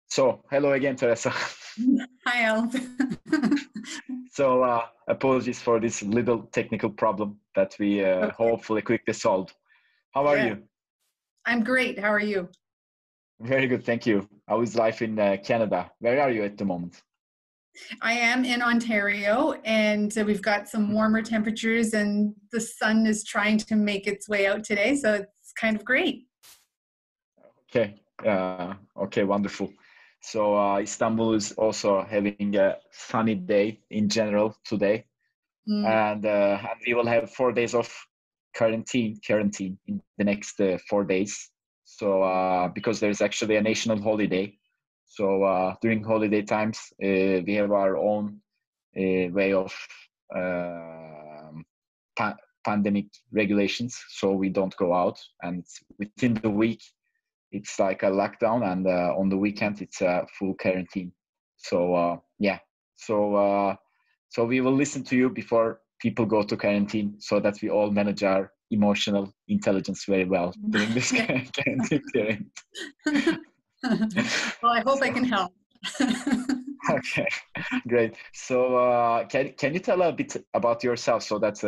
So, hello again, Teresa. Hi, Alp. So, apologies for this little technical problem that we Okay. hopefully quickly solved. How are Yeah, you? I'm great. How are you? Very good, thank you. How is life in Canada? Where are you at the moment? I am in Ontario, and we've got some warmer temperatures, and the sun is trying to make its way out today, so it's kind of great. Okay, okay, wonderful. So, Istanbul is also having a sunny day in general today, Mm. and we will have 4 days of quarantine in the next 4 days. So because there's actually a national holiday, so during holiday times we have our own way of uh, pa- pandemic regulations. So we don't go out, and within the week it's like a lockdown, and on the weekend it's a full quarantine. So yeah, so so we will listen to you before people go to quarantine, so that we all manage our emotional intelligence very well during this Yeah. quarantine period. Well, I hope I So can help. okay, great. So can you tell a bit about yourself, so that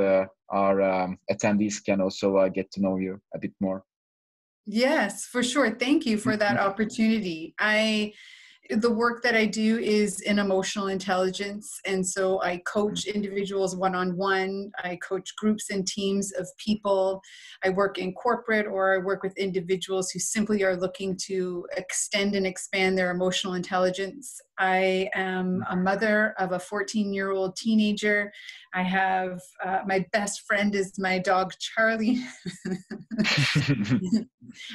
our attendees can also get to know you a bit more? Yes, for sure. Thank you for that Mhm. opportunity. The work that I do is in emotional intelligence. And so I coach individuals one-on-one. I coach groups and teams of people. I work in corporate, or I work with individuals who simply are looking to extend and expand their emotional intelligence. I am a mother of a 14-year-old teenager. I have my best friend is my dog, Charlie.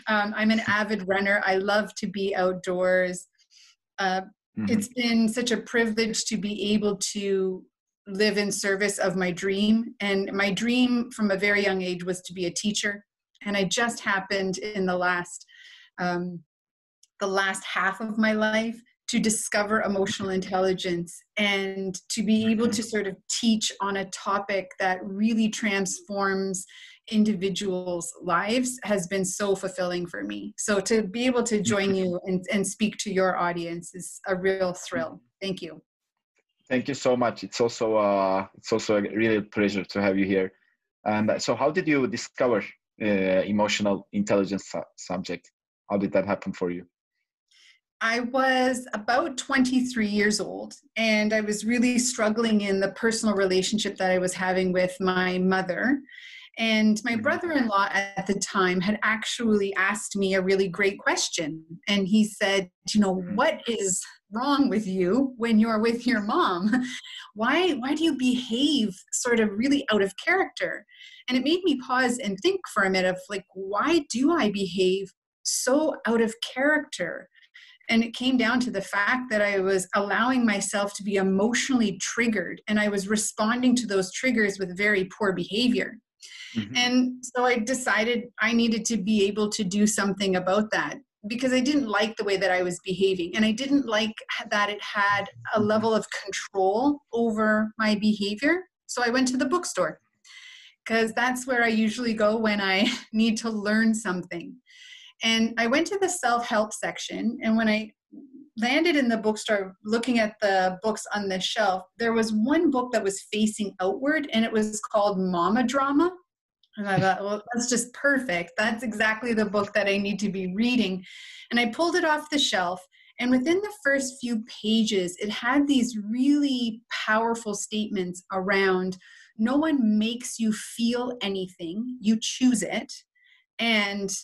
I'm an avid runner. I love to be outdoors. Uh, Mhm. it's been such a privilege to be able to live in service of my dream. And my dream from a very young age was to be a teacher. And I just happened in um, the last half of my life to discover emotional intelligence and to be able to sort of teach on a topic that really transforms individuals' lives has been so fulfilling for me. So to be able to join you and speak to your audience is a real thrill. Thank you. Thank you so much. It's also a really pleasure to have you here. And so, how did you discover emotional intelligence subject? How did that happen for you? I was about 23 years old, and I was really struggling in the personal relationship that I was having with my mother. And my Mhm. brother in law at the time had actually asked me a really great question. And he said, what is wrong with you when you're with your mom? Why do you behave sort of really out of character? And it made me pause and think for a minute of like, why do I behave so out of character? And it came down to the fact that I was allowing myself to be emotionally triggered, and I was responding to those triggers with very poor behavior. Mhm. And so I decided I needed to be able to do something about that, because I didn't like the way that I was behaving. And I didn't like that it had a Mhm. level of control over my behavior. So I went to the bookstore, because that's where I usually go when I need to learn something. And I went to the self-help section, and when I landed in the bookstore looking at the books on the shelf, there was one book that was facing outward, and it was called Mama Drama. And I thought, well, that's just perfect. That's exactly the book that I need to be reading. And I pulled it off the shelf. And within the first few pages, it had these really powerful statements around no one makes you feel anything, you choose it. And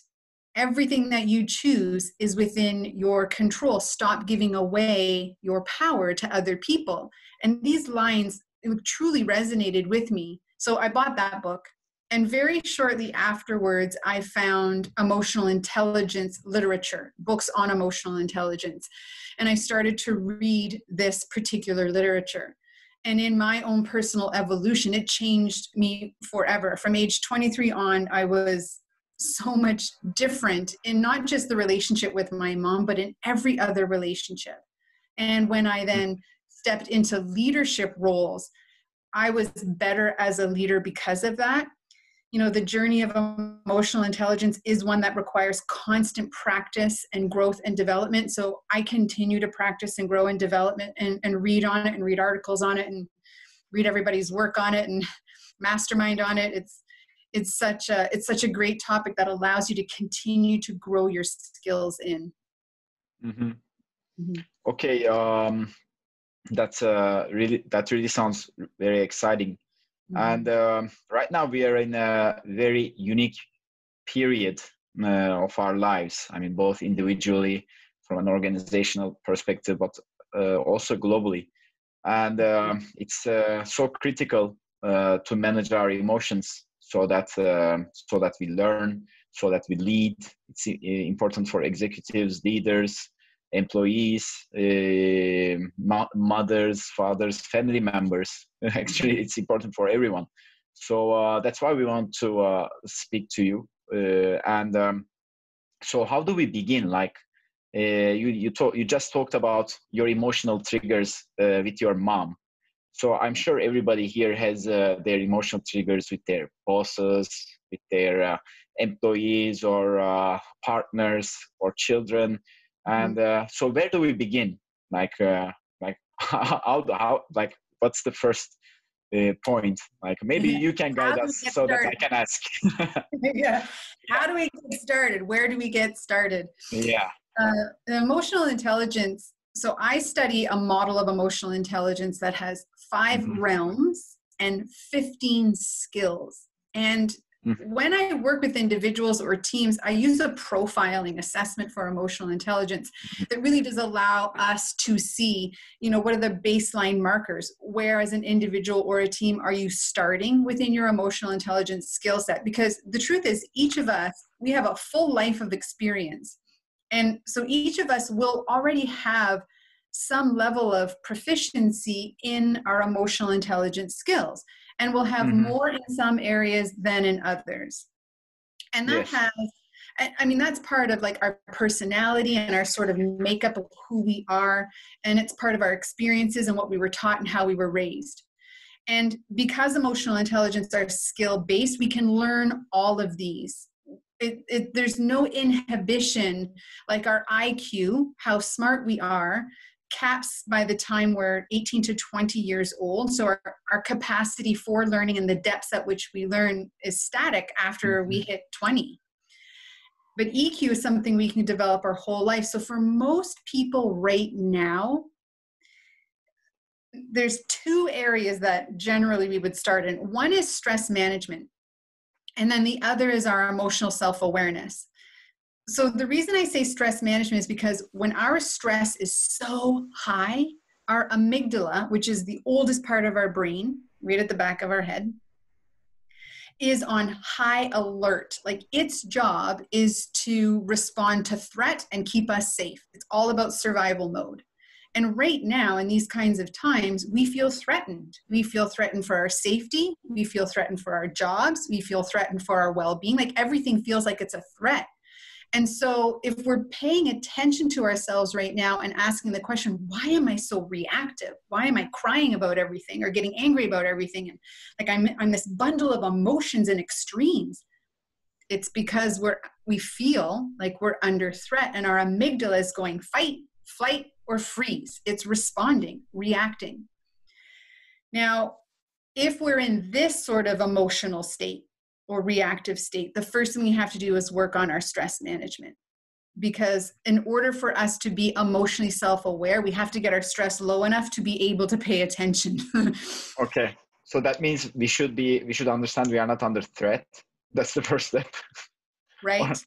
everything that you choose is within your control. Stop giving away your power to other people. And these lines truly resonated with me. So I bought that book. And very shortly afterwards, I found emotional intelligence literature, books on emotional intelligence. And I started to read this particular literature. And in my own personal evolution, it changed me forever. From age 23 on, I was so much different in not just the relationship with my mom, but in every other relationship. And when I then stepped into leadership roles, I was better as a leader because of that. the journey of emotional intelligence is one that requires constant practice and growth and development. So I continue to practice and grow and development and read on it and read articles on it and read everybody's work on it and mastermind on it. It's such a great topic that allows you to continue to grow your skills in. Mm-hmm. Mm-hmm. Okay. That really sounds very exciting. And right now we are in a very unique period of our lives. I mean, both individually from an organizational perspective, but also globally. And it's so critical to manage our emotions so that we learn, so that we lead. It's important for executives, leaders, employees, mothers, fathers, family members. Actually, it's important for everyone. So that's why we want to speak to you. So how do we begin? Like you just talked about your emotional triggers with your mom. So I'm sure everybody here has their emotional triggers with their bosses, with their employees or partners or children. And so where do we begin? Like how like what's the first point? Like maybe you can guide us so that I can ask. Yeah. How do we get started? Where do we get started? Yeah. Emotional intelligence. So I study a model of emotional intelligence that has 5 realms and 15 skills. And when I work with individuals or teams, I use a profiling assessment for emotional intelligence that really does allow us to see, what are the baseline markers? Where as an individual or a team are you starting within your emotional intelligence skill set? Because the truth is, each of us, we have a full life of experience. And so each of us will already have some level of proficiency in our emotional intelligence skills. And we'll have more in some areas than in others. And that that's part of like our personality and our sort of makeup of who we are. And it's part of our experiences and what we were taught and how we were raised. And because emotional intelligence are skill-based, we can learn all of these. There's no inhibition, like our IQ, how smart we are, caps by the time we're 18 to 20 years old. So our capacity for learning and the depths at which we learn is static after we hit 20. But EQ is something we can develop our whole life. So for most people right now, there's 2 areas that generally we would start in. One is stress management. And then the other is our emotional self-awareness. So the reason I say stress management is because when our stress is so high, our amygdala, which is the oldest part of our brain, right at the back of our head, is on high alert. Like its job is to respond to threat and keep us safe. It's all about survival mode. And right now, in these kinds of times, we feel threatened. We feel threatened for our safety. We feel threatened for our jobs. We feel threatened for our well-being. Like everything feels like it's a threat. And so if we're paying attention to ourselves right now and asking the question, why am I so reactive? Why am I crying about everything or getting angry about everything? And like I'm this bundle of emotions and extremes. It's because we feel like we're under threat and our amygdala is going fight, flight, or freeze. It's responding, reacting. Now, if we're in this sort of emotional state or reactive state, the first thing we have to do is work on our stress management. Because in order for us to be emotionally self-aware, we have to get our stress low enough to be able to pay attention. Okay. So that means we should understand we are not under threat. That's the first step. Right.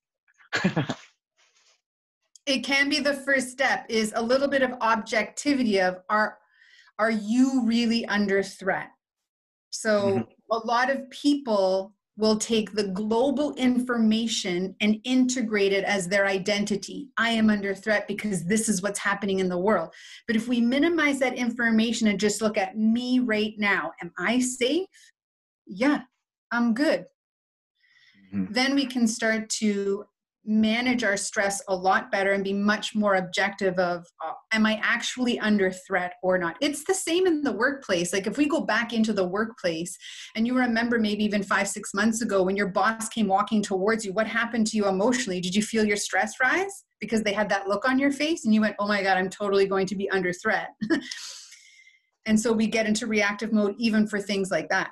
It can be the first step, is a little bit of objectivity of are you really under threat? So a lot of people will take the global information and integrate it as their identity. I am under threat because this is what's happening in the world. But if we minimize that information and just look at me right now, am I safe? Yeah, I'm good. Then we can start to manage our stress a lot better and be much more objective of, am I actually under threat or not? It's the same in the workplace. Like if we go back into the workplace and you remember maybe even 5-6 months ago when your boss came walking towards you, what happened to you emotionally? Did you feel your stress rise because they had that look on your face and you went, oh my God, I'm totally going to be under threat. And so we get into reactive mode even for things like that.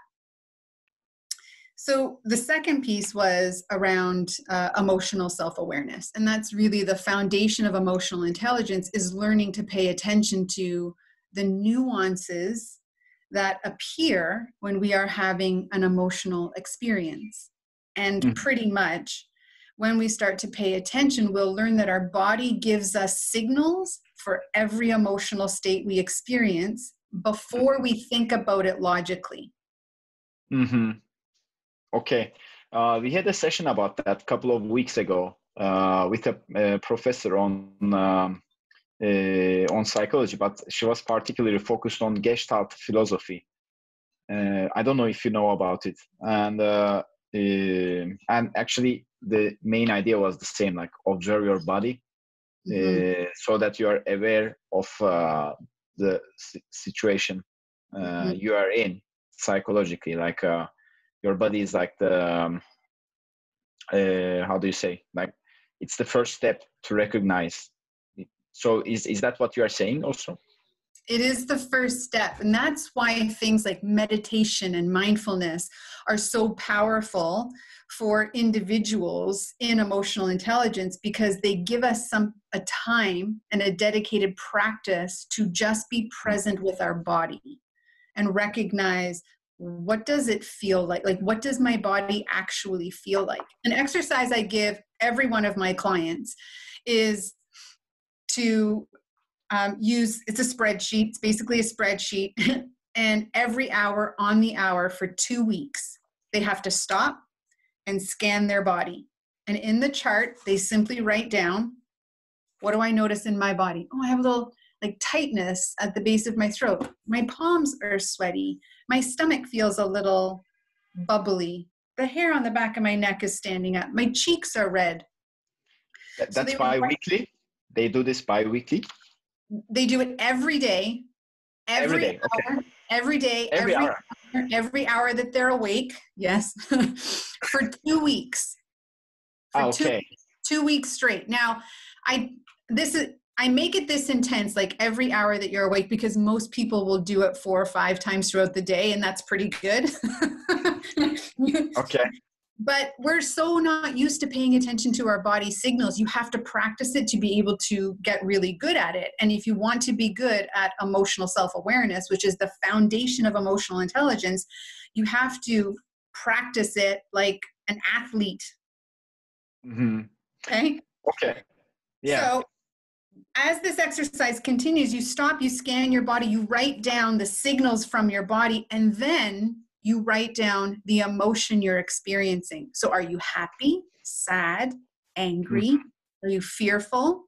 So the second piece was around emotional self-awareness. And that's really the foundation of emotional intelligence, is learning to pay attention to the nuances that appear when we are having an emotional experience. And pretty much when we start to pay attention, we'll learn that our body gives us signals for every emotional state we experience before we think about it logically. Mm-hmm. Okay. We had a session about that a couple of weeks ago with a professor on psychology, but she was particularly focused on Gestalt philosophy. I don't know if you know about it. And actually, the main idea was the same, like observe your body so that you are aware of the situation you are in psychologically. Like your body is like the, how do you say? Like it's the first step to recognize. So is that what you are saying also? It is the first step. And that's why things like meditation and mindfulness are so powerful for individuals in emotional intelligence, because they give us a time and a dedicated practice to just be present with our body and recognize, what does it feel like? Like, what does my body actually feel like? An exercise I give every one of my clients is to it's a spreadsheet. It's basically a spreadsheet. And every hour on the hour for 2 weeks, they have to stop and scan their body. And in the chart, they simply write down, what do I notice in my body? Oh, I have a little like tightness at the base of my throat. My palms are sweaty. My stomach feels a little bubbly. The hair on the back of my neck is standing up. My cheeks are red. That's bi-weekly? They do this bi-weekly? They do it every day. Every day. Hour, okay. Every day. Every hour that they're awake. Yes. For 2 weeks. For okay. 2 weeks straight. Now, I make it this intense, like every hour that you're awake, because most people will do it 4 or 5 times throughout the day, and that's pretty good. Okay. But we're so not used to paying attention to our body signals. You have to practice it to be able to get really good at it. And if you want to be good at emotional self-awareness, which is the foundation of emotional intelligence, you have to practice it like an athlete. Mm-hmm. Okay? Okay. Yeah. So as this exercise continues, you stop, you scan your body, you write down the signals from your body, and then you write down the emotion you're experiencing. So are you happy, sad, angry? Are you fearful,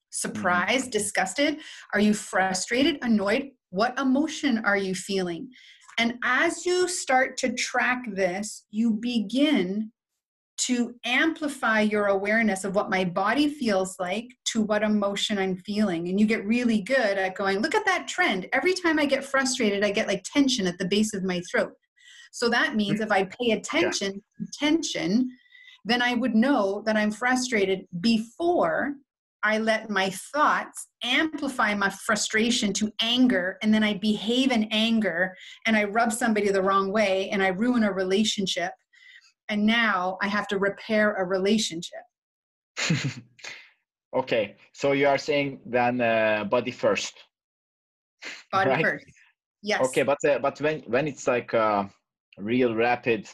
surprised, disgusted? Are you frustrated, annoyed? What emotion are you feeling? And as you start to track this, you begin to amplify your awareness of what my body feels like to what emotion I'm feeling. And you get really good at going, look at that trend. Every time I get frustrated, I get like tension at the base of my throat. So that means if I pay attention to tension, then I would know that I'm frustrated before I let my thoughts amplify my frustration to anger, and then I behave in anger and I rub somebody the wrong way and I ruin a relationship. And now I have to repair a relationship. Okay. So you are saying then body first. Body right? first. Yes. Okay. But when it's like a real rapid,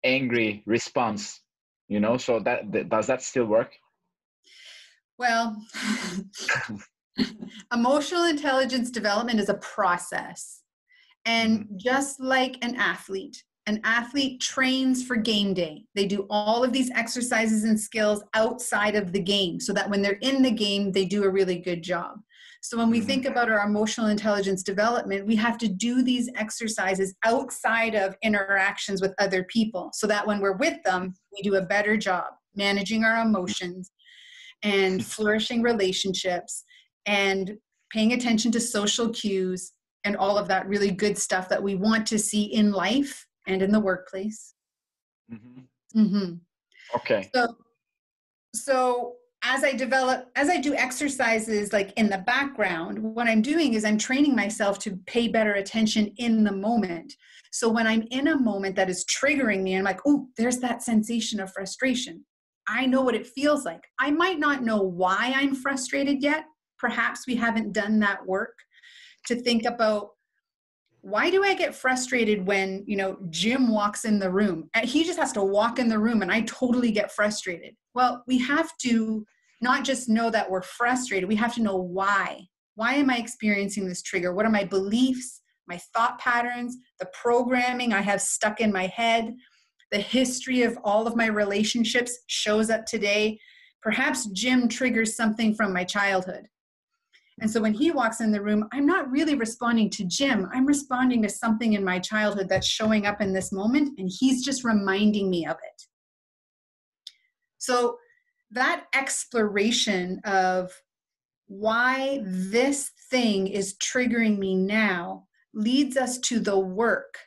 angry response, so does that still work? Well, emotional intelligence development is a process. And just like an athlete trains for game day. They do all of these exercises and skills outside of the game so that when they're in the game, they do a really good job. So when we think about our emotional intelligence development, we have to do these exercises outside of interactions with other people so that when we're with them, we do a better job. managing our emotions, and flourishing relationships, and paying attention to social cues, and all of that really good stuff that we want to see in life and in the workplace. Mm-hmm. Mm-hmm. Okay. So as I do exercises like in the background, what I'm doing is I'm training myself to pay better attention in the moment. So when I'm in a moment that is triggering me, I'm like, oh, there's that sensation of frustration. I know what it feels like. I might not know why I'm frustrated yet. Perhaps we haven't done that work to think about, why do I get frustrated when, Jim walks in the room and he just has to walk in the room and I totally get frustrated? Well, we have to not just know that we're frustrated. We have to know why. Why am I experiencing this trigger? What are my beliefs, my thought patterns, the programming I have stuck in my head? The history of all of my relationships shows up today. Perhaps Jim triggers something from my childhood. And so when he walks in the room, I'm not really responding to Jim. I'm responding to something in my childhood that's showing up in this moment, and he's just reminding me of it. So that exploration of why this thing is triggering me now leads us to the work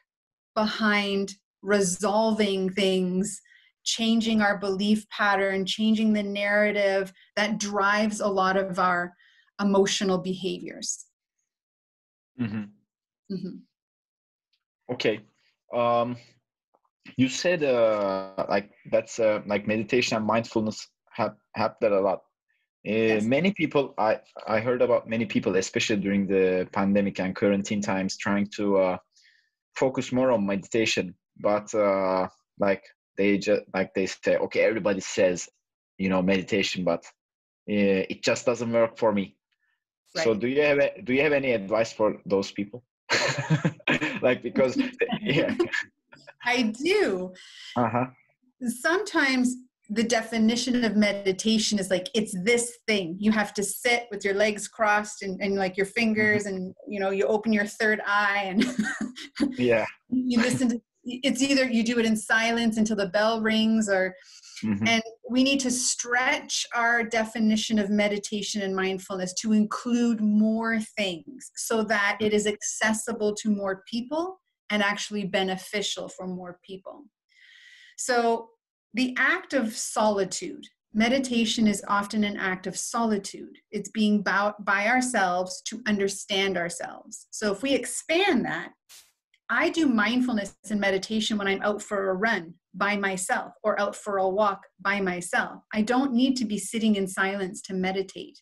behind resolving things, changing our belief pattern, changing the narrative that drives a lot of our emotional behaviors. Mm-hmm. Mm-hmm. Okay. You said that's like meditation and mindfulness have that a lot. Yes. Many people, I heard about many people, especially during the pandemic and quarantine times, trying to focus more on meditation, but they say, okay, everybody says, meditation, but it just doesn't work for me. Right. So do you have any advice for those people? Because yeah. I do. Uh-huh. Sometimes the definition of meditation is like, it's this thing. You have to sit with your legs crossed and like your fingers, and you open your third eye and yeah. You listen to, it's either you do it in silence until the bell rings, or and we need to stretch our definition of meditation and mindfulness to include more things so that it is accessible to more people and actually beneficial for more people. So the act of solitude, meditation is often an act of solitude. It's being by ourselves to understand ourselves. So if we expand that, I do mindfulness and meditation when I'm out for a run by myself or out for a walk by myself. I don't need to be sitting in silence to meditate.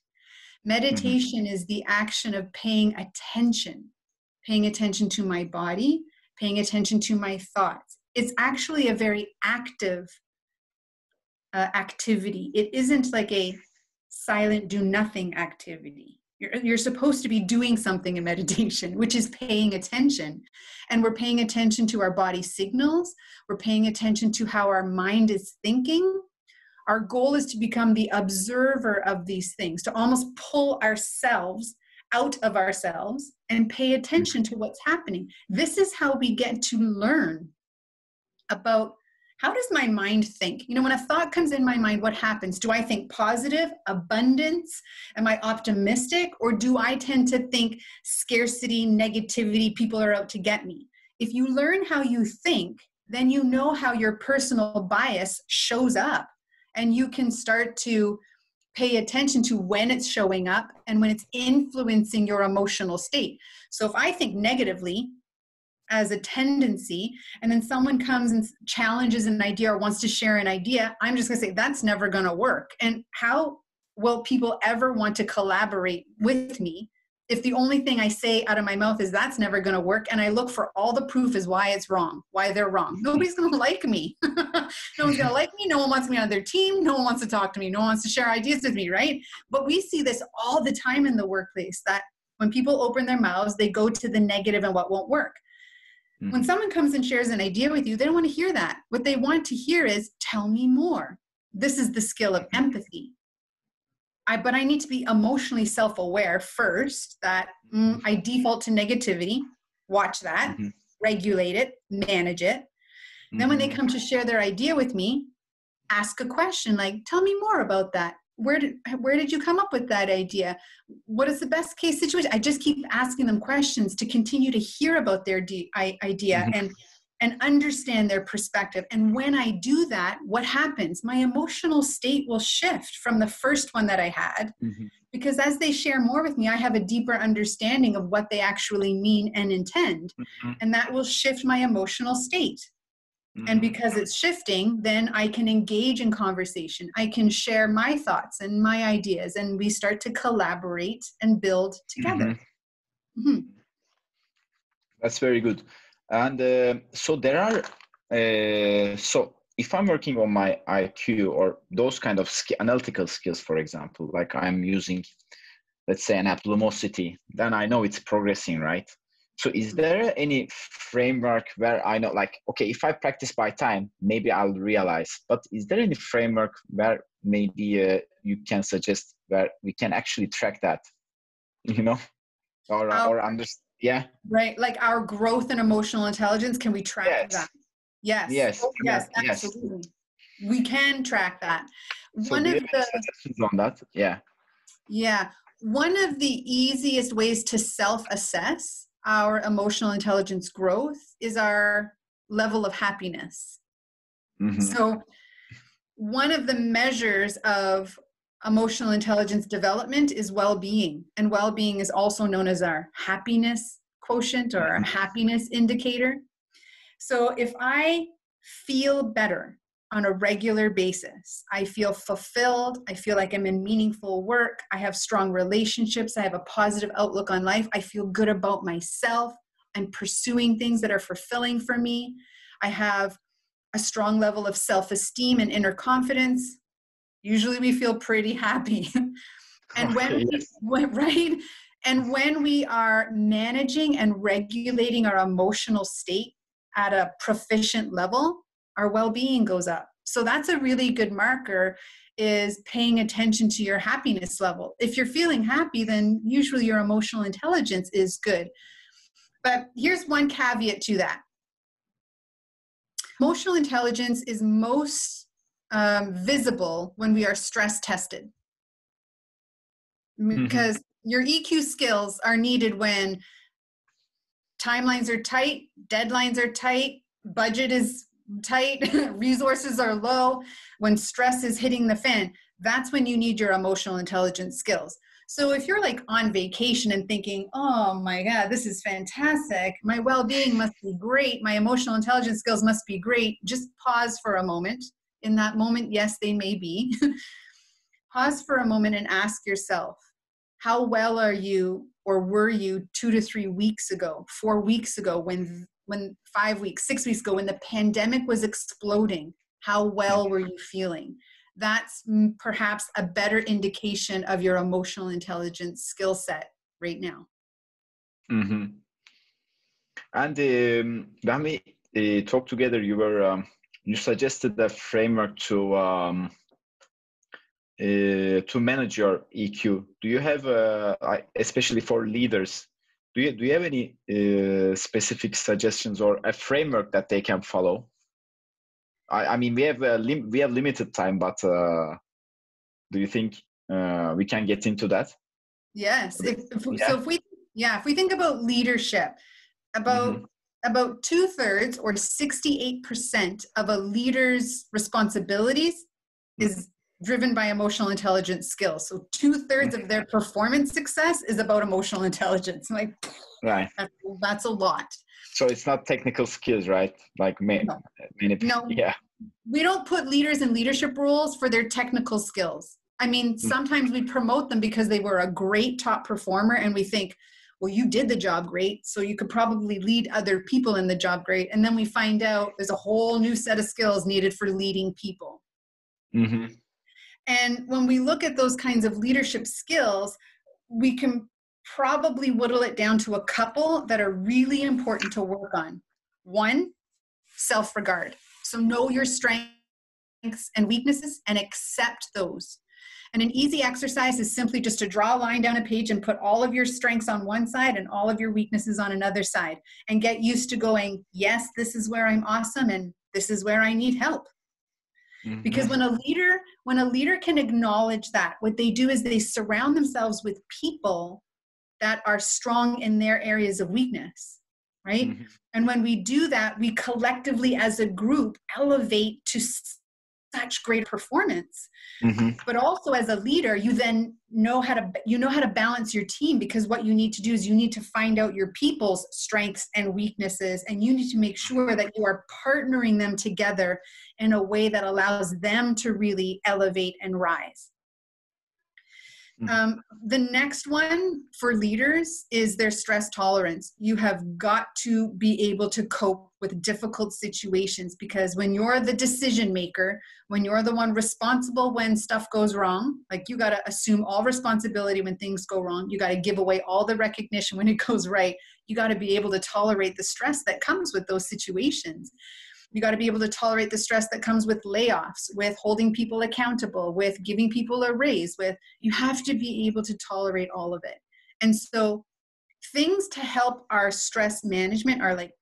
Meditation is the action of paying attention to my body, paying attention to my thoughts. It's actually a very active activity. It isn't like a silent do nothing activity. You're supposed to be doing something in meditation, which is paying attention. And we're paying attention to our body signals. We're paying attention to how our mind is thinking. Our goal is to become the observer of these things, to almost pull ourselves out of ourselves and pay attention to what's happening. This is how we get to learn about, how does my mind think? When a thought comes in my mind, what happens? Do I think positive, abundance? Am I optimistic? Or do I tend to think scarcity, negativity, people are out to get me? If you learn how you think, then you know how your personal bias shows up. And you can start to pay attention to when it's showing up and when it's influencing your emotional state. So if I think negatively, as a tendency, and then someone comes and challenges an idea or wants to share an idea, I'm just going to say, that's never going to work. And how will people ever want to collaborate with me if the only thing I say out of my mouth is that's never going to work, and I look for all the proof is why it's wrong, why they're wrong? Nobody's going to like me. No one's going to like me. No one wants me on their team. No one wants to talk to me. No one wants to share ideas with me, right? But we see this all the time in the workplace, that when people open their mouths, they go to the negative and what won't work. When someone comes and shares an idea with you, they don't want to hear that. What they want to hear is, tell me more. This is the skill of empathy. But I need to be emotionally self-aware first, that I default to negativity, watch that, regulate it, manage it. Then when they come to share their idea with me, ask a question like, tell me more about that. Where did you come up with that idea? What is the best case situation? I just keep asking them questions to continue to hear about their idea and understand their perspective. And when I do that, what happens? My emotional state will shift from the first one that I had, because as they share more with me, I have a deeper understanding of what they actually mean and intend. And that will shift my emotional state. And because it's shifting, then I can engage in conversation. I can share my thoughts and my ideas, and we start to collaborate and build together. That's very good. And so there are, so if I'm working on my IQ or those kind of analytical skills, for example, like I'm using, let's say, an applomosity, then I know it's progressing, right? So is there any framework where I know, like, okay, if I practice by time, maybe I'll realize, but is there any framework where maybe you can suggest where we can actually track that, you know, or understand? Yeah. Right. Like our growth and emotional intelligence, can we track that? Yes. Yes. Oh, yes, absolutely. We can track that. So one of the suggestions on that. Yeah. Yeah. One of the easiest ways to self-assess our emotional intelligence growth is our level of happiness. So one of the measures of emotional intelligence development is well-being, and well-being is also known as our happiness quotient or our happiness indicator. So if I feel better on a regular basis, I feel fulfilled, I feel like I'm in meaningful work, I have strong relationships, I have a positive outlook on life, I feel good about myself, I'm pursuing things that are fulfilling for me, I have a strong level of self-esteem and inner confidence, usually we feel pretty happy. And when we are managing and regulating our emotional state at a proficient level, our well-being goes up. So that's a really good marker, is paying attention to your happiness level. If you're feeling happy, then usually your emotional intelligence is good. But here's one caveat to that. Emotional intelligence is most visible when we are stress tested. Because your EQ skills are needed when timelines are tight, deadlines are tight, budget is tight, resources are low, when stress is hitting the fan. That's when you need your emotional intelligence skills. So if you're like on vacation and thinking, oh my God, this is fantastic, my well-being must be great, my emotional intelligence skills must be great, just pause for a moment. In that moment, yes, they may be. Pause for a moment and ask yourself, how well are you or were you 2 to 3 weeks ago, 4 weeks ago, when 5 weeks, 6 weeks ago, when the pandemic was exploding? How well were you feeling? That's perhaps a better indication of your emotional intelligence skill set right now. And when we talked together, you suggested a framework to manage your EQ. Do you have, especially for leaders, do you have any specific suggestions or a framework that they can follow? I mean, we have limited time, but do you think we can get into that? Yes. If we think about leadership, about 2/3 or 68% of a leader's responsibilities is driven by emotional intelligence skills. So 2/3 of their performance success is about emotional intelligence. Like, right. That's a lot. So it's not technical skills, right? Like no. Yeah. We don't put leaders in leadership roles for their technical skills. I mean, sometimes we promote them because they were a great top performer and we think, well, you did the job great, so you could probably lead other people in the job great. And then we find out there's a whole new set of skills needed for leading people. And when we look at those kinds of leadership skills, we can probably whittle it down to a couple that are really important to work on. One, self-regard. So know your strengths and weaknesses and accept those. And an easy exercise is simply just to draw a line down a page and put all of your strengths on one side and all of your weaknesses on another side, and get used to going, yes, this is where I'm awesome and this is where I need help. Because when a leader can acknowledge that, what they do is they surround themselves with people that are strong in their areas of weakness, right? And when we do that, we collectively as a group elevate to such great performance. But also as a leader, you then know how to balance your team, because what you need to do is you need to find out your people's strengths and weaknesses, and you need to make sure that you are partnering them together in a way that allows them to really elevate and rise. The next one for leaders is their stress tolerance. You have got to be able to cope with difficult situations, because when you're the decision maker, when you're the one responsible when stuff goes wrong, like you got to assume all responsibility when things go wrong. You got to give away all the recognition when it goes right. You got to be able to tolerate the stress that comes with those situations. You got to be able to tolerate the stress that comes with layoffs, with holding people accountable, with giving people a raise, you have to be able to tolerate all of it. And so things to help our stress management are like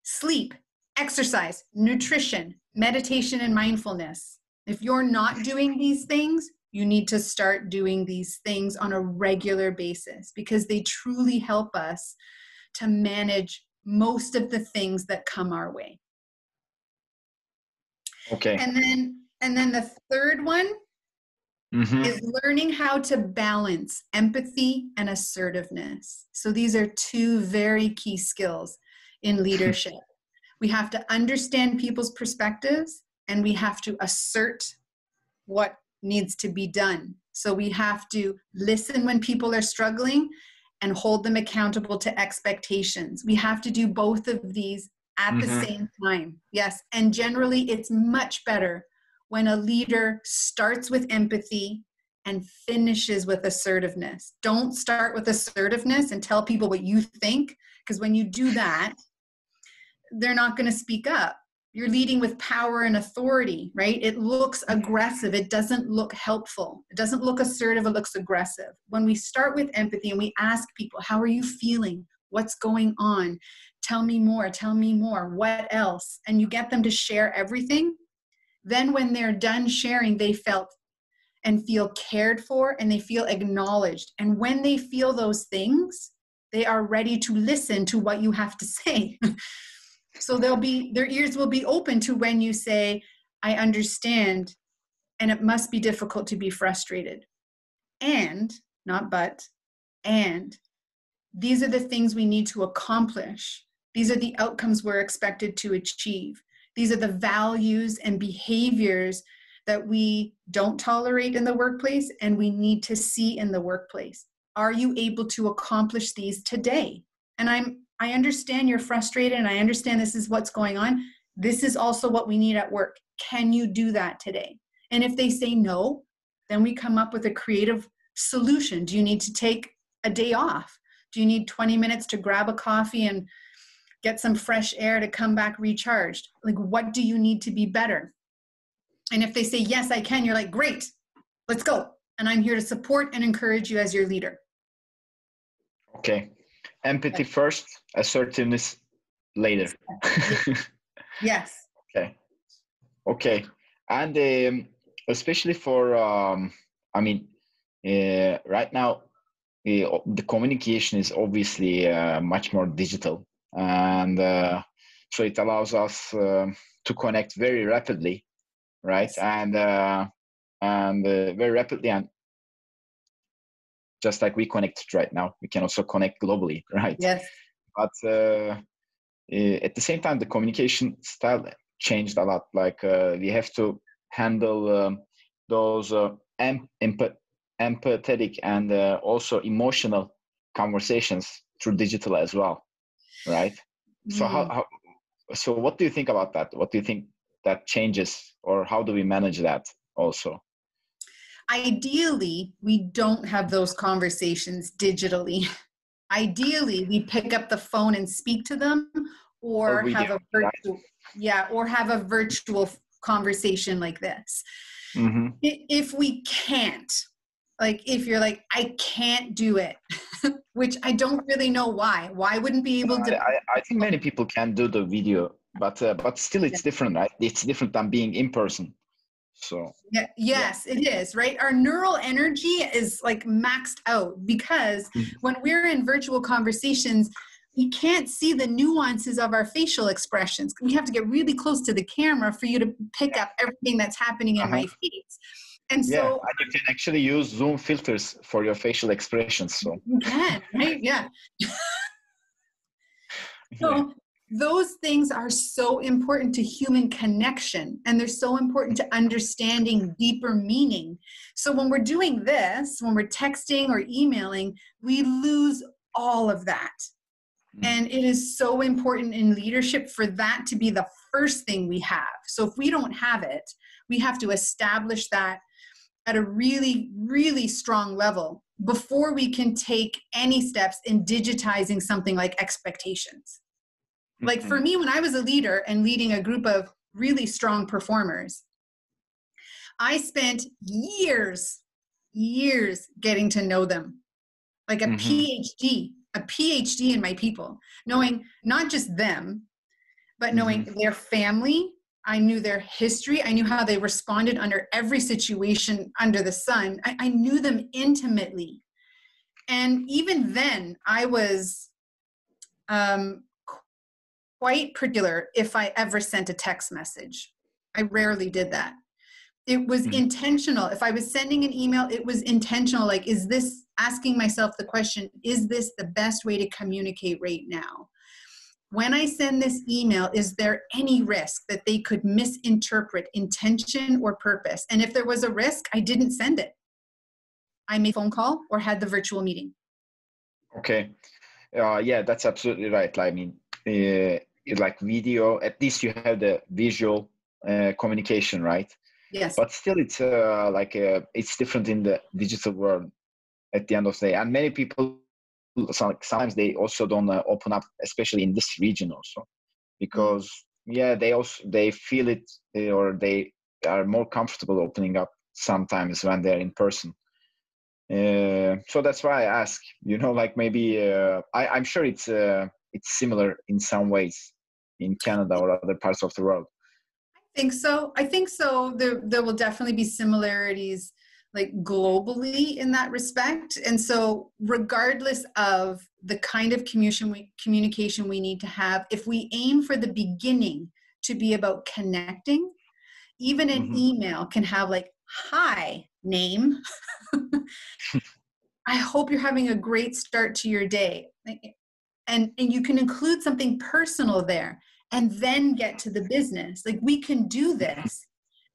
sleep, exercise, nutrition, meditation, and mindfulness. If you're not doing these things, you need to start doing these things on a regular basis, because they truly help us to manage most of the things that come our way. Okay. And then the third one is learning how to balance empathy and assertiveness. So these are two very key skills in leadership. We have to understand people's perspectives, and we have to assert what needs to be done. So we have to listen when people are struggling and hold them accountable to expectations. We have to do both of these at the same time. Yes. And generally it's much better when a leader starts with empathy and finishes with assertiveness. Don't start with assertiveness and tell people what you think, because when you do that, they're not going to speak up. You're leading with power and authority, right? It looks aggressive. It doesn't look helpful. It doesn't look assertive. It looks aggressive. When we start with empathy and we ask people, how are you feeling? What's going on? Tell me more. Tell me more. What else? And you get them to share everything. Then when they're done sharing, they felt and feel cared for, and they feel acknowledged. And when they feel those things, they are ready to listen to what you have to say. So their ears will be open to when you say, I understand, and it must be difficult to be frustrated. And, not but, and these are the things we need to accomplish. These are the outcomes we're expected to achieve. These are the values and behaviors that we don't tolerate in the workplace and we need to see in the workplace. Are you able to accomplish these today? And I understand you're frustrated, and I understand this is what's going on. This is also what we need at work. Can you do that today? And if they say no, then we come up with a creative solution. Do you need to take a day off? Do you need 20 minutes to grab a coffee and get some fresh air to come back recharged? Like, what do you need to be better? And if they say, yes, I can, you're like, great, let's go. And I'm here to support and encourage you as your leader. Okay. Empathy first, assertiveness later. Yes. Okay. Okay. And especially for, right now, the communication is obviously much more digital. And so it allows us to connect very rapidly, right? And very rapidly, and just like we connected right now, we can also connect globally, right? Yes. But at the same time, the communication style changed a lot. Like we have to handle those empathetic and also emotional conversations through digital as well, right? So so what do you think about that? What do you think that changes, or how do we manage that also? Ideally, we don't have those conversations digitally. Ideally, we pick up the phone and speak to them, or have a virtual, or have a virtual conversation like this. Mm-hmm. If we can't, like if you're like, I can't do it, which I don't really know why. Why wouldn't be able to? I think many people can do the video, but still it's different, right? It's different than being in person. So yeah, yes, it is, right? Our neural energy is like maxed out because when we're in virtual conversations, we can't see the nuances of our facial expressions. We have to get really close to the camera for you to pick up everything that's happening in my face. And yeah, so and you can actually use Zoom filters for your facial expressions. So you can, right? Yeah. yeah. So those things are so important to human connection, and they're so important to understanding deeper meaning. So when we're doing this, when we're texting or emailing, we lose all of that. And it is so important in leadership for that to be the first thing we have. So if we don't have it, we have to establish that at a really, really strong level before we can take any steps in digitizing something like expectations. Like for me, when I was a leader and leading a group of really strong performers, I spent years getting to know them, like a PhD in my people, knowing not just them, but knowing their family. I knew their history. I knew how they responded under every situation under the sun. I knew them intimately. And even then, I was quite particular if I ever sent a text message. I rarely did that. It was intentional. If I was sending an email, it was intentional. Like, is this, asking myself the question, is this the best way to communicate right now? When I send this email, is there any risk that they could misinterpret intention or purpose? And if there was a risk, I didn't send it. I made a phone call or had the virtual meeting. Okay. Yeah, that's absolutely right. I mean, like video, at least you have the visual communication, right? Yes. But still, it's it's different in the digital world at the end of the day. And many people, sometimes they also don't open up, especially in this region also, because they feel it, or they are more comfortable opening up sometimes when they're in person. So that's why I ask, like maybe I'm sure it's similar in some ways in Canada or other parts of the world. I think so. There will definitely be similarities, like globally, in that respect. And so regardless of the kind of communication we need to have, if we aim for the beginning to be about connecting, even an email can have like, hi, name. I hope you're having a great start to your day. And you can include something personal there and then get to the business. Like, we can do this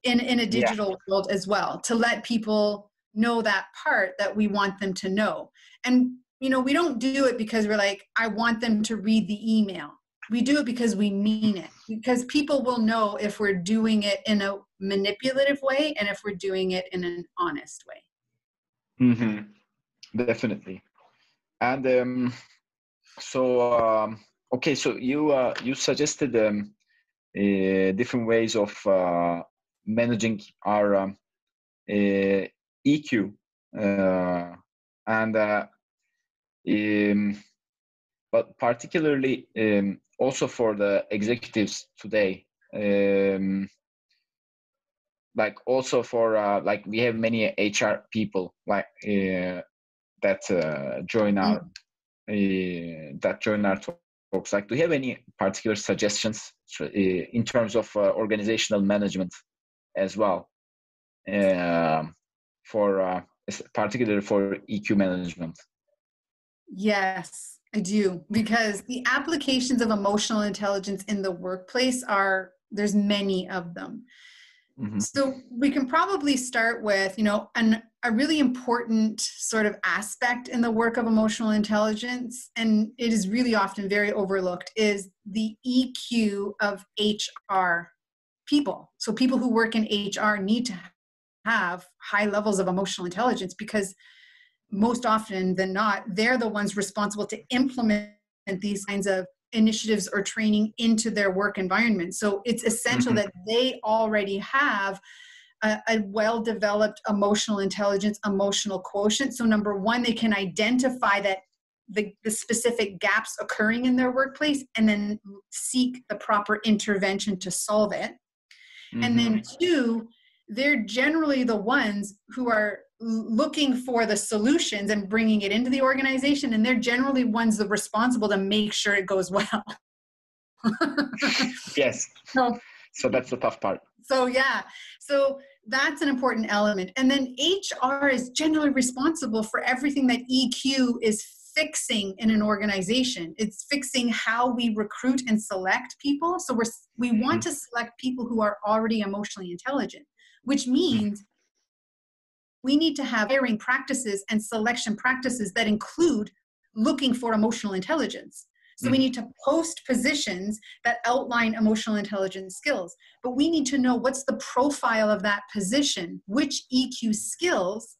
in a digital world as well, to let people know that part that we want them to know. And, we don't do it because we're like, I want them to read the email. We do it because we mean it, because people will know if we're doing it in a manipulative way and if we're doing it in an honest way. Definitely. And so you suggested different ways of managing our EQ, but particularly also for the executives today, like also for we have many HR people that join our talks. Like, do you have any particular suggestions in terms of organizational management as well, particularly for EQ management? Yes, I do, because the applications of emotional intelligence in the workplace there's many of them. So we can probably start with, a really important sort of aspect in the work of emotional intelligence, and it is really often very overlooked, is the EQ of HR people. So people who work in HR need to have high levels of emotional intelligence, because most often than not, they're the ones responsible to implement these kinds of initiatives or training into their work environment. So it's essential that they already have a well-developed emotional intelligence, emotional quotient. So number one, they can identify that the specific gaps occurring in their workplace and then seek the proper intervention to solve it. And then two, they're generally the ones who are looking for the solutions and bringing it into the organization. And they're generally ones that are responsible to make sure it goes well. Yes. So that's the tough part. So that's an important element. And then HR is generally responsible for everything that EQ is fixing in an organization. It's fixing how we recruit and select people. So we want to select people who are already emotionally intelligent, which means we need to have hiring practices and selection practices that include looking for emotional intelligence. So we need to post positions that outline emotional intelligence skills, but we need to know what's the profile of that position, which EQ skills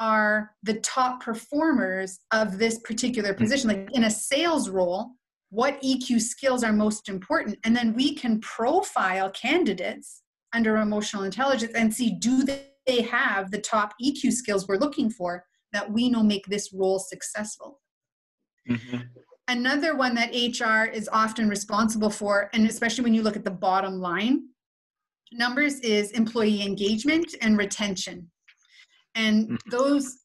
are the top performers of this particular position. Like in a sales role, what EQ skills are most important? And then we can profile candidates under emotional intelligence and see, do they have the top EQ skills we're looking for that we know make this role successful? Another one that HR is often responsible for, and especially when you look at the bottom line numbers, is employee engagement and retention. And those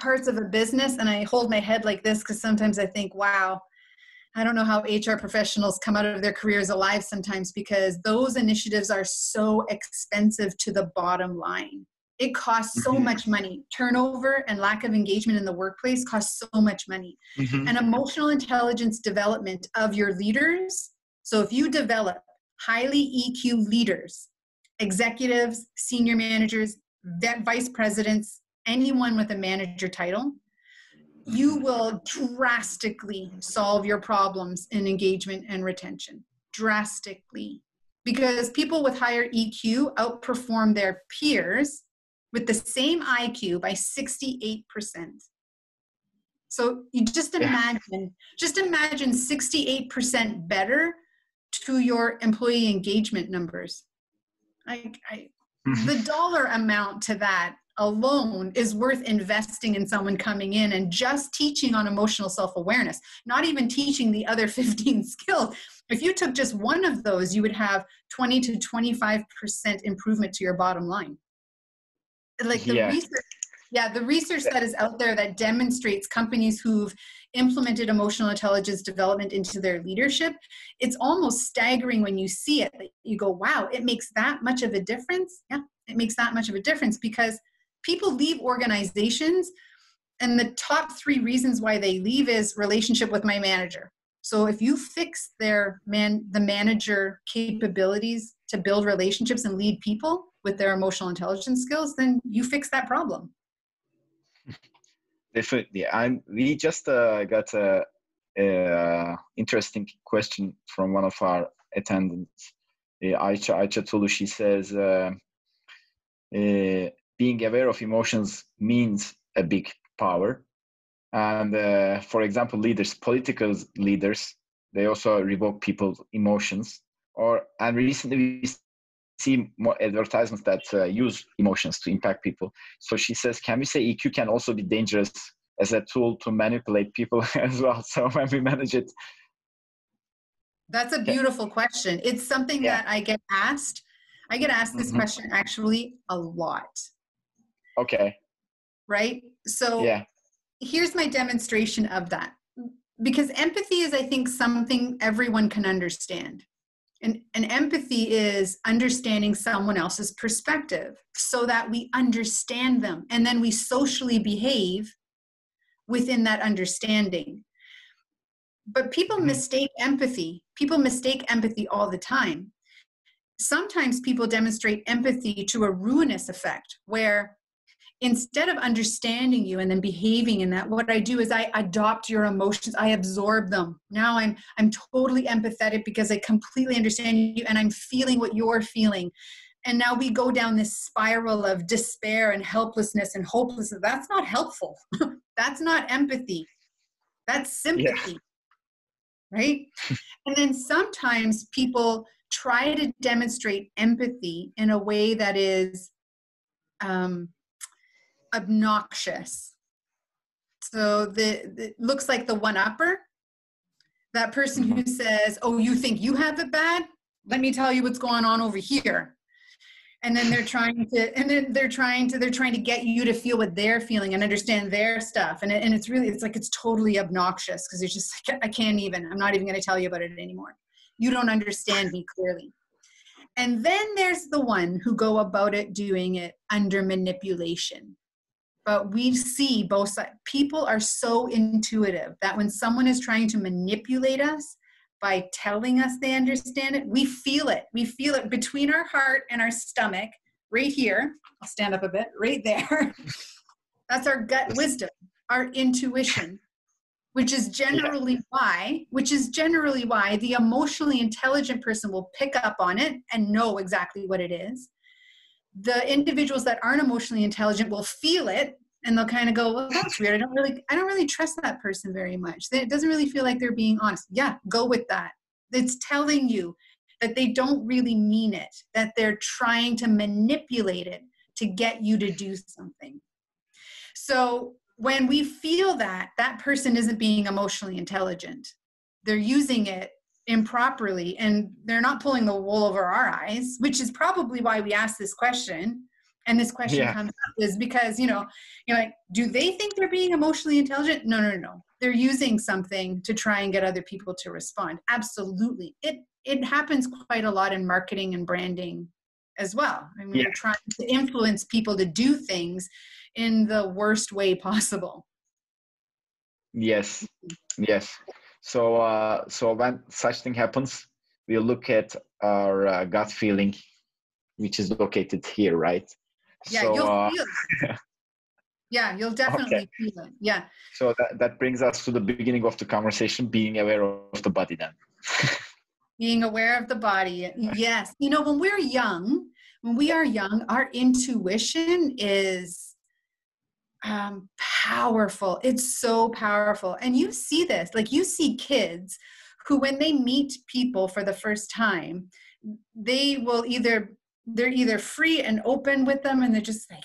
parts of a business, and I hold my head like this because sometimes I think, wow, I don't know how HR professionals come out of their careers alive sometimes, because those initiatives are so expensive to the bottom line. It costs so much money. Turnover and lack of engagement in the workplace costs so much money. And emotional intelligence development of your leaders. So if you develop highly EQ leaders, executives, senior managers, vice presidents, anyone with a manager title, you will drastically solve your problems in engagement and retention. Drastically. Because people with higher EQ outperform their peers with the same IQ by 68%. So you just imagine 68% better to your employee engagement numbers. The dollar amount to that alone is worth investing in someone coming in and just teaching on emotional self-awareness, not even teaching the other 15 skills. If you took just one of those, you would have 20 to 25% improvement to your bottom line. Like the research that is out there that demonstrates companies who've implemented emotional intelligence development into their leadership, it's almost staggering when you see it. You go, wow, it makes that much of a difference? Yeah, it makes that much of a difference, because people leave organizations, and the top 3 reasons why they leave is relationship with my manager. So if you fix the manager capabilities to build relationships and lead people with their emotional intelligence skills, then you fix that problem. Definitely. And we just got a interesting question from one of our attendants, Ayça Tulu. She says, being aware of emotions means a big power. And for example, political leaders, they also revoke people's emotions. And recently we see more advertisements that use emotions to impact people. So she says, can we say EQ can also be dangerous as a tool to manipulate people as well? So when we manage it. That's a beautiful question. It's something that I get asked. I get asked this question actually a lot. Okay. Right? So here's my demonstration of that. Because empathy is, I think, something everyone can understand. And empathy is understanding someone else's perspective so that we understand them. And then we socially behave within that understanding. But people mistake empathy. People mistake empathy all the time. Sometimes people demonstrate empathy to a ruinous effect, where instead of understanding you and then behaving in that, what I do is I adopt your emotions. I absorb them. Now I'm totally empathetic because I completely understand you and I'm feeling what you're feeling. And now we go down this spiral of despair and helplessness and hopelessness. That's not helpful. That's not empathy. That's sympathy. Right? And then sometimes people try to demonstrate empathy in a way that is obnoxious. So it looks like the one-upper, that person who says, oh, you think you have it bad? Let me tell you what's going on over here. And then they're trying to get you to feel what they're feeling and understand their stuff. And it's totally obnoxious, because it's just like, I'm not even going to tell you about it anymore. You don't understand me clearly. And then there's the one who go about it doing it under manipulation. But we see both sides. People are so intuitive that when someone is trying to manipulate us by telling us they understand it, we feel it. We feel it between our heart and our stomach, right here. I'll stand up a bit, right there. That's our gut wisdom, our intuition, which is generally why the emotionally intelligent person will pick up on it and know exactly what it is. The individuals that aren't emotionally intelligent will feel it, and they'll kind of go, well, that's weird. I don't really trust that person very much. It doesn't really feel like they're being honest. Yeah, go with that. It's telling you that they don't really mean it, that they're trying to manipulate it to get you to do something. So when we feel that person isn't being emotionally intelligent, they're using it improperly, and they're not pulling the wool over our eyes, which is probably why we ask this question. And this question comes up is because, you're like, do they think they're being emotionally intelligent? No. They're using something to try and get other people to respond. Absolutely. It happens quite a lot in marketing and branding as well. I mean, we're trying to influence people to do things in the worst way possible. Yes. So when such thing happens, we look at our gut feeling, which is located here, right? Yeah, you'll feel it. Yeah, you'll definitely feel it. Yeah. So that brings us to the beginning of the conversation, being aware of the body then. Being aware of the body. Yes. When we are young, our intuition is powerful. It's so powerful. And you see this, like you see kids who, when they meet people for the first time, they're either free and open with them, and they're just like,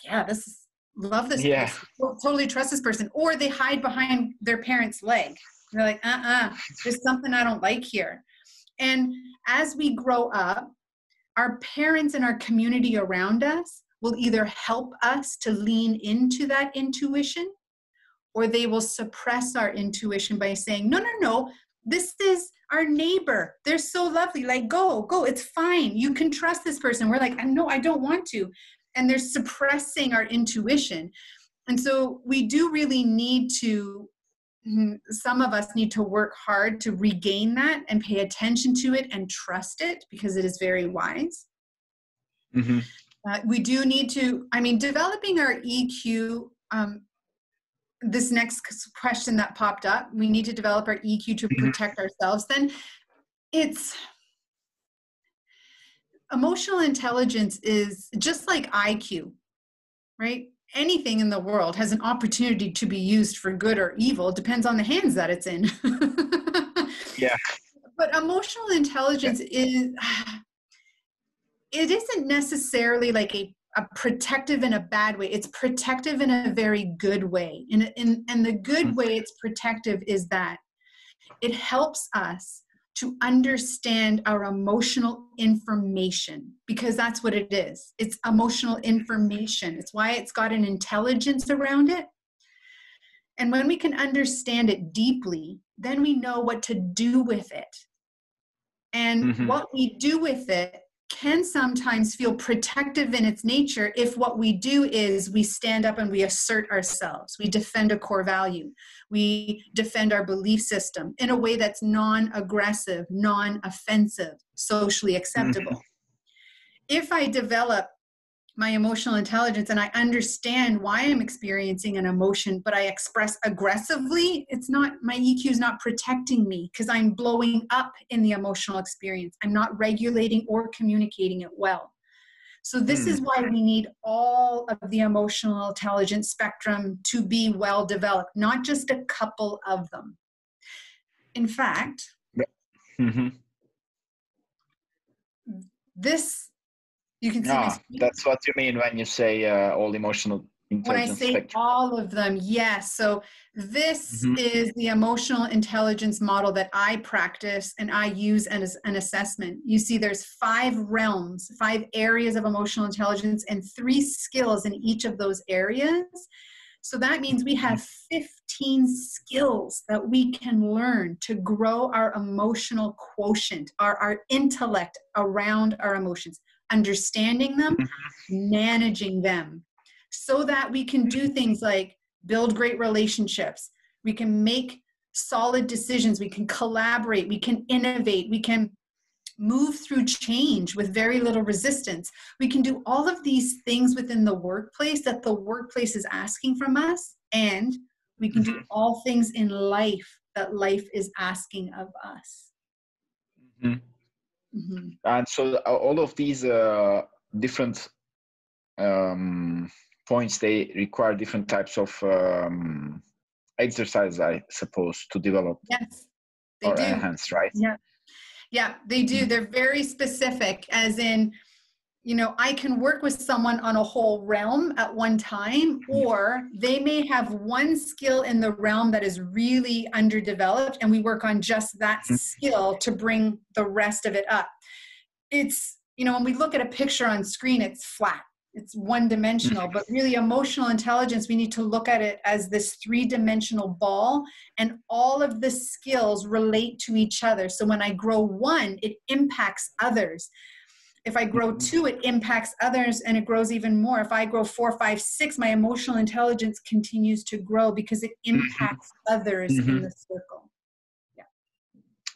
love this person, totally trust this person, or they hide behind their parents' leg. They're like, there's something I don't like here. And as we grow up, our parents and our community around us will either help us to lean into that intuition, or they will suppress our intuition by saying, no, this is our neighbor. They're so lovely. Like, go, it's fine. You can trust this person. We're like, no, I don't want to. And they're suppressing our intuition. And so we do really need to, some of us need to work hard to regain that and pay attention to it and trust it, because it is very wise. Mm-hmm. We do need to, developing our EQ, this next question that popped up, we need to develop our EQ to protect ourselves. Then emotional intelligence is just like IQ, right? Anything in the world has an opportunity to be used for good or evil. It depends on the hands that it's in. Yeah. But emotional intelligence it isn't necessarily like a protective in a bad way. It's protective in a very good way. And the good way it's protective is that it helps us to understand our emotional information, because that's what it is. It's emotional information. It's why it's got an intelligence around it. And when we can understand it deeply, then we know what to do with it. And what we do with it can sometimes feel protective in its nature if what we do is we stand up and we assert ourselves. We defend a core value. We defend our belief system in a way that's non-aggressive, non-offensive, socially acceptable. If I develop my emotional intelligence and I understand why I'm experiencing an emotion, but I express aggressively, my EQ is not protecting me, because I'm blowing up in the emotional experience. I'm not regulating or communicating it well. So this is why we need all of the emotional intelligence spectrum to be well developed, not just a couple of them. In fact, this, you can see my screen. That's what you mean when you say all emotional When I intelligence say spectrum? all of them, yes. So this Mm-hmm. is the emotional intelligence model that I practice and I use as an assessment. You see, there's 5 realms, 5 areas of emotional intelligence, and 3 skills in each of those areas. So that means we have 15 skills that we can learn to grow our emotional quotient, our intellect around our emotions, understanding them, managing them, so that we can do things like build great relationships, we can make solid decisions, we can collaborate, we can innovate, we can move through change with very little resistance. We can do all of these things within the workplace that the workplace is asking from us, and we can do all things in life that life is asking of us. Mm-hmm. Mm-hmm. And so all of these different points, they require different types of exercise, I suppose, to develop Yes, they or do. enhance, right? Yeah, they do. They're very specific, as in, you know, I can work with someone on a whole realm at one time, or they may have one skill in the realm that is really underdeveloped, and we work on just that skill to bring the rest of it up. It's, you know, when we look at a picture on screen, it's flat. It's one-dimensional, but really emotional intelligence, we need to look at it as this 3-dimensional ball, and all of the skills relate to each other. So when I grow one, it impacts others. If I grow 2, it impacts others, and it grows even more. If I grow 4, 5, 6, my emotional intelligence continues to grow because it impacts others in the circle.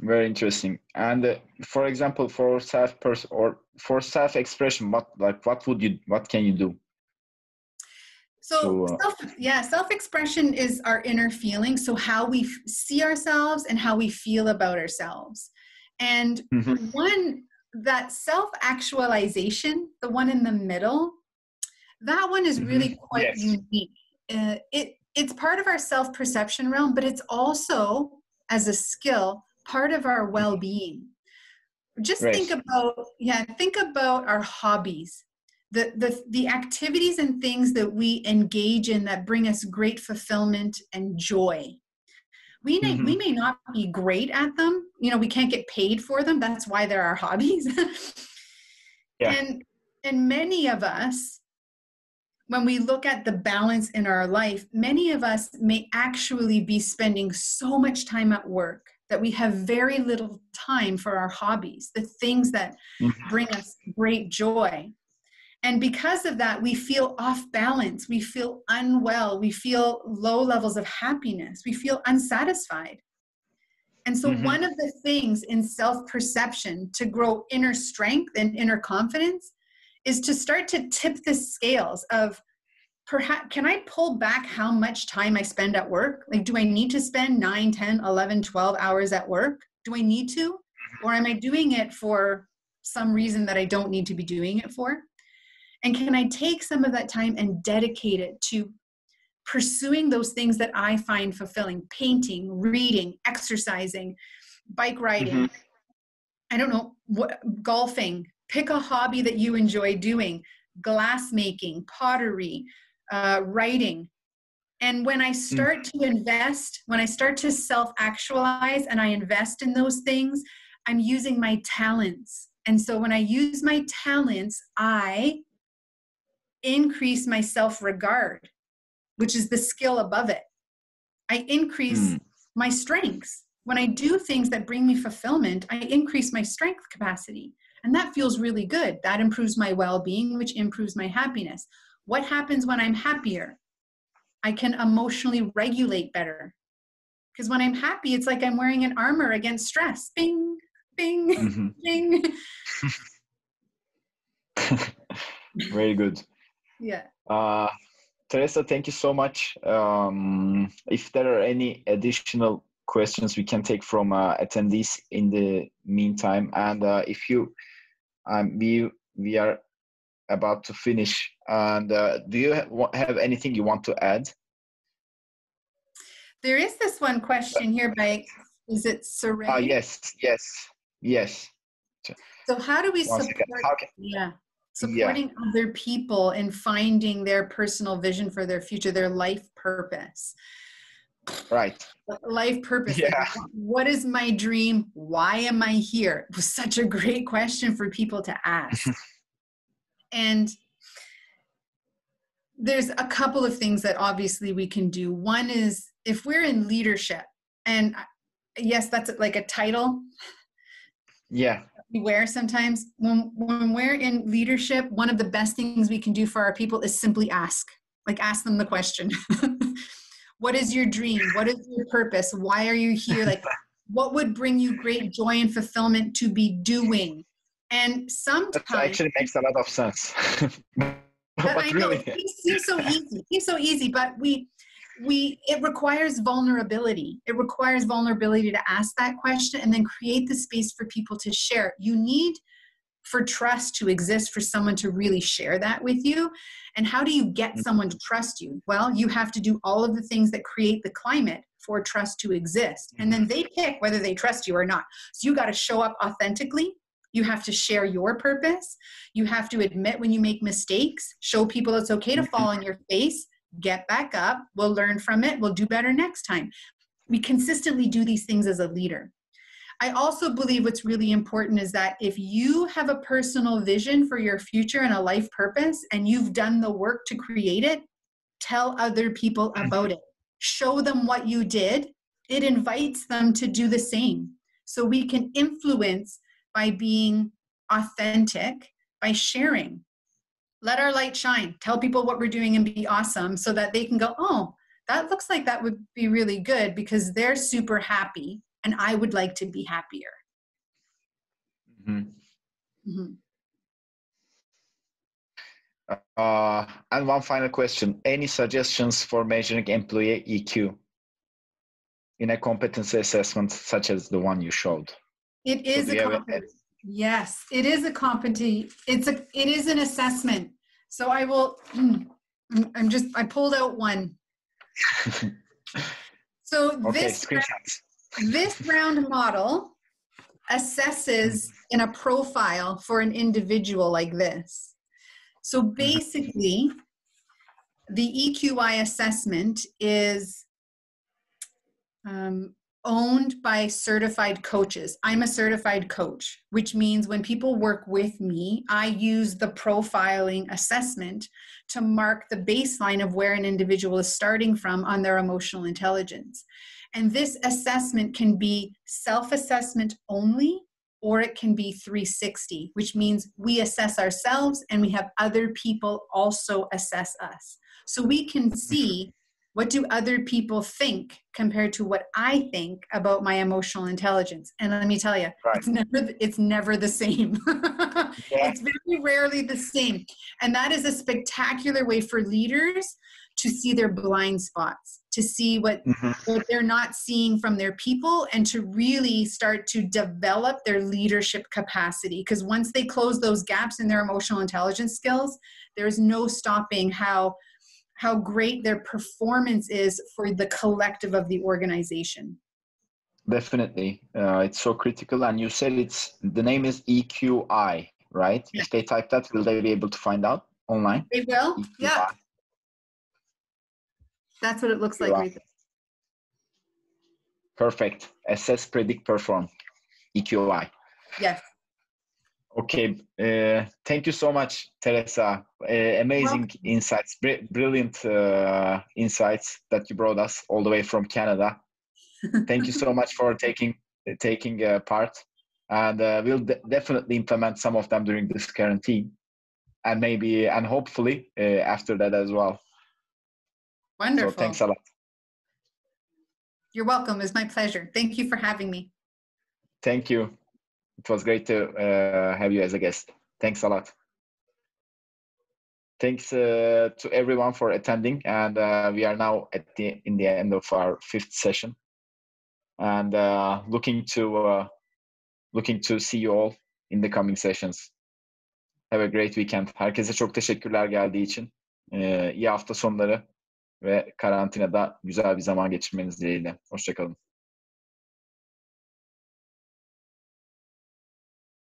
Very interesting. And for example, for self-expression, what can you do? So self-expression is our inner feeling. So how we see ourselves and how we feel about ourselves. And one, that self-actualization, the one in the middle, that one is really quite unique. It's part of our self-perception realm, but it's also, as a skill, part of our well-being. Just think about our hobbies, the activities and things that we engage in that bring us great fulfillment and joy. We may not be great at them. You know, we can't get paid for them. That's why they're our hobbies. And many of us, when we look at the balance in our life, many of us may actually be spending so much time at work that we have very little time for our hobbies, the things that bring us great joy. And because of that, we feel off balance, we feel unwell, we feel low levels of happiness, we feel unsatisfied. And so one of the things in self-perception to grow inner strength and inner confidence is to start to tip the scales of, perhaps, can I pull back how much time I spend at work? Like, do I need to spend 9, 10, 11, 12 hours at work? Do I need to? Or am I doing it for some reason that I don't need to be doing it for? And can I take some of that time and dedicate it to pursuing those things that I find fulfilling? Painting, reading, exercising, bike riding, I don't know, golfing. Pick a hobby that you enjoy doing, glass making, pottery, writing. And when I start to invest, when I start to self-actualize and I invest in those things, I'm using my talents. And so when I use my talents, I increase my self-regard, which is the skill above it. I increase my strengths. When I do things that bring me fulfillment, I increase my strength capacity. And that feels really good. That improves my well-being, which improves my happiness. What happens when I'm happier? I can emotionally regulate better. Because when I'm happy, it's like I'm wearing an armor against stress. Bing, bing, bing. Very good. Yeah. Teresa, thank you so much. If there are any additional questions, we can take from attendees in the meantime. And if you, we are about to finish. And do you have anything you want to add? There is this one question here by, is it Saray? Yes. So how do we support? supporting other people in finding their personal vision for their future, their life purpose. Right. Life purpose. Like, what is my dream? Why am I here? It was such a great question for people to ask. And there's a couple of things that obviously we can do. One is if we're in leadership, and yes, that's like a title. Yeah. We wear sometimes. When we're in leadership, one of the best things we can do for our people is simply ask. Like, ask them the question. What is your dream? What is your purpose? Why are you here? Like, what would bring you great joy and fulfillment to be doing? And sometimes that actually makes a lot of sense. But really, it seems so easy. It seems so easy, but it requires vulnerability. It requires vulnerability to ask that question and then create the space for people to share. You need for trust to exist for someone to really share that with you. And how do you get someone to trust you? Well, you have to do all of the things that create the climate for trust to exist. And then they pick whether they trust you or not. So you got to show up authentically. You have to share your purpose. You have to admit when you make mistakes, show people it's okay to fall on your face, get back up, we'll learn from it, we'll do better next time. We consistently do these things as a leader. I also believe what's really important is that if you have a personal vision for your future and a life purpose, and you've done the work to create it, tell other people about it. Show them what you did. It invites them to do the same. So we can influence by being authentic, by sharing. Let our light shine. Tell people what we're doing and be awesome so that they can go, oh, that looks like that would be really good because they're super happy and I would like to be happier. And one final question. Any suggestions for measuring employee EQ in a competency assessment such as the one you showed? It is yes, it is a competency. It is an assessment. So I will, I pulled out one. So this round model assesses in a profile for an individual like this. So basically, the EQI assessment is owned by certified coaches. I'm a certified coach, which means when people work with me, I use the profiling assessment to mark the baseline of where an individual is starting from on their emotional intelligence. And this assessment can be self-assessment only, or it can be 360, which means we assess ourselves and we have other people also assess us. So we can see, what do other people think compared to what I think about my emotional intelligence? And let me tell you, it's never the same. It's very rarely the same. And that is a spectacular way for leaders to see their blind spots, to see what they're not seeing from their people, and to really start to develop their leadership capacity. Because once they close those gaps in their emotional intelligence skills, there's no stopping how great their performance is for the collective of the organization. Definitely. It's so critical. And you said the name is EQI, right? Yeah. If they type that, will they be able to find out online? They will, EQI. yeah. That's what it looks like right there. Perfect. Assess, predict, perform. EQI. Yes. Okay. Thank you so much, Teresa. Amazing insights, brilliant insights that you brought us all the way from Canada. Thank you so much for taking part. And we'll definitely implement some of them during this quarantine, and hopefully after that as well. Wonderful. So thanks a lot. You're welcome. It's my pleasure. Thank you for having me. Thank you. It was great to have you as a guest. Thanks a lot. Thanks to everyone for attending. And we are now in the end of our 5th session. And looking to see you all in the coming sessions. Have a great weekend. Herkese çok teşekkürler geldiği için. İyi hafta sonları ve karantinada güzel bir zaman geçirmeniz dileğiyle. Hoşça kalın.